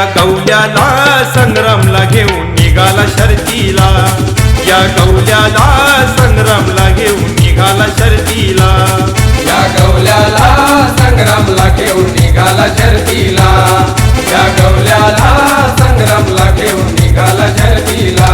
या गवल्याला संग्रामला घेऊन निघाला शर्तीला, या गवल्याला संग्रामला घेऊन निघाला शर्तीला, या गवल्याला संग्रामला घेऊन निघाला शर्तीला, या गवल्याला संग्रामला घेऊन निघाला शर्तीला.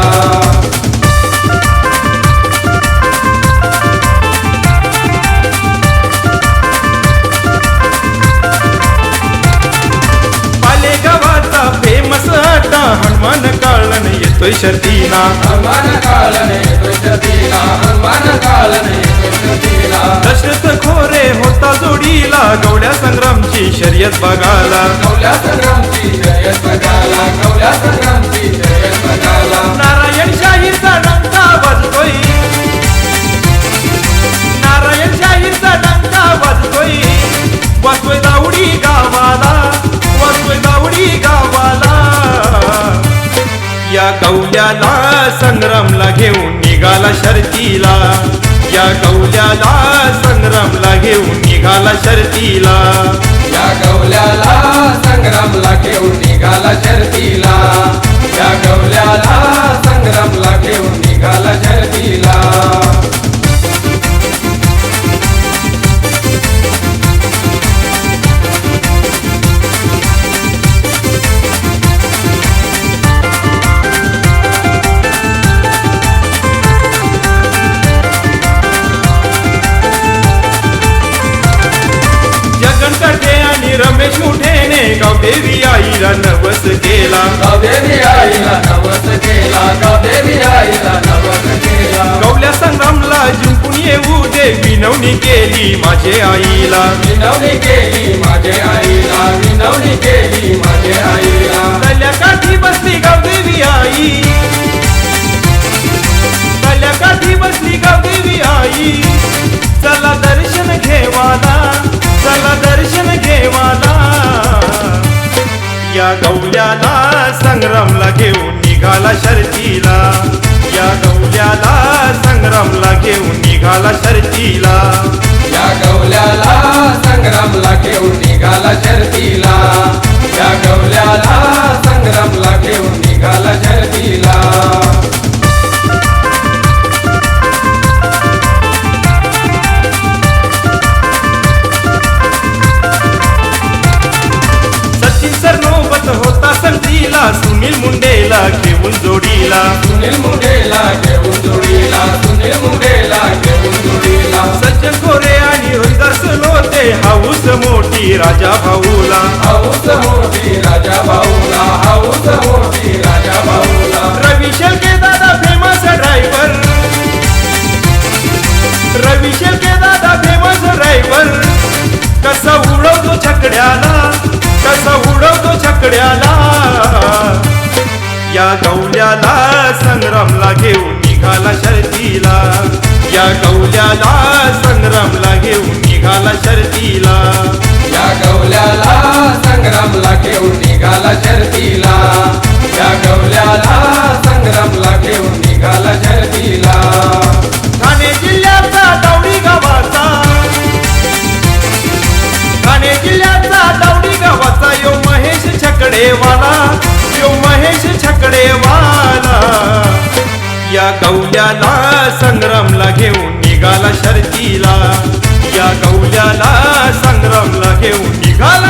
फेमस आटा हनुमान काळन येतोय शर्तीला, हनुमान काळन येतोय शर्तीला, हनुमान काळन येतोय शर्तीला. दशरथ खोरे होता जोडीला, गवल्या संग्रामची शर्यत बघाला, गवल्या संग्रामची शर्यत बघाला, गवल्या संग्रामची शर्यत बघाला. नारायण शाहीरचा डंका वाजतोय, नारायण शाहीरचा डंका वाजतोय, वाजतोय दावडी गावाला, वाजतोय दावडी गावाला. या गवल्याला संग्रामला घेऊन निघाला शर्तीला, या गवल्याला संग्रामला घेऊन निघाला शर्तीला, या गवल्याला संग्रामला घेऊन निघाला शर्तीला, या गवल्याला संग्रामला घेऊन निघाला शर्तीला. आणि रमेश मुठेने गावदेवी आईला नवस केला, गावदेवी आईला नवस केला, गावदेवी आईला नवस केला. गवल्या संग्रामला जिंकून येऊ दे विनवणी केली माझे आईला, विनवणी केली माझे आईला, विनवणी केली माझे आईला. तल्या काठी बसली गावदेवी आई, तल्या काठी बसली गावदेवी आई, चला दर्शन घेवाला, चला दर्शन घेवाला. या गवल्याला संग्रामला घेऊन निघाला शर्तीला, या गवल्याला संग्रामला घेऊन निघाला शर्तीला, या गवल्याला संग्रामला घेऊन निघाला शर्तीला, या गवल्याला संग्रामला घेऊन निघाला शर्तीला. होता संगतीला, सुनील मुंडेला घेऊन जोडीला, सुनील मुंडेला घेऊन जोडीला, सुनील मुंडेला घेऊन जोडीला. सज्जन खोरे आणि हरिदास लोते हाऊस मोठी राजा भाऊला, हाऊस मोठी राजा भाऊला, हाऊस मोठी राजा भाऊला. रवी शेळके दादा फेमस ड्रायव्हर, रवी शेळके दादा फेमस ड्रायव्हर, कसा उडवतो छकड्याला, कसा उडवतो छकड्याला. या गवल्याला संग्रामला घेऊन निघाला शर्तीला, या गवल्याला संग्रामला घेऊन निघाला शर्तीला, या गवल्याला संग्रामला घेऊन निघाला शर्तीला, या गवल्याला संग्रामला घेऊन निघाला शर्तीला. ठाणे जिल्ह्याचा दावडी गावाचा, ठाणे जिल्ह्याचा दावडी गावाचा यो महेश छकडेवाला, यो महेश छकडेवाला. या गवल्याला संग्रामला घेऊन निघाला शर्तीला, या गवल्याला संग्रामला घेऊन निघाला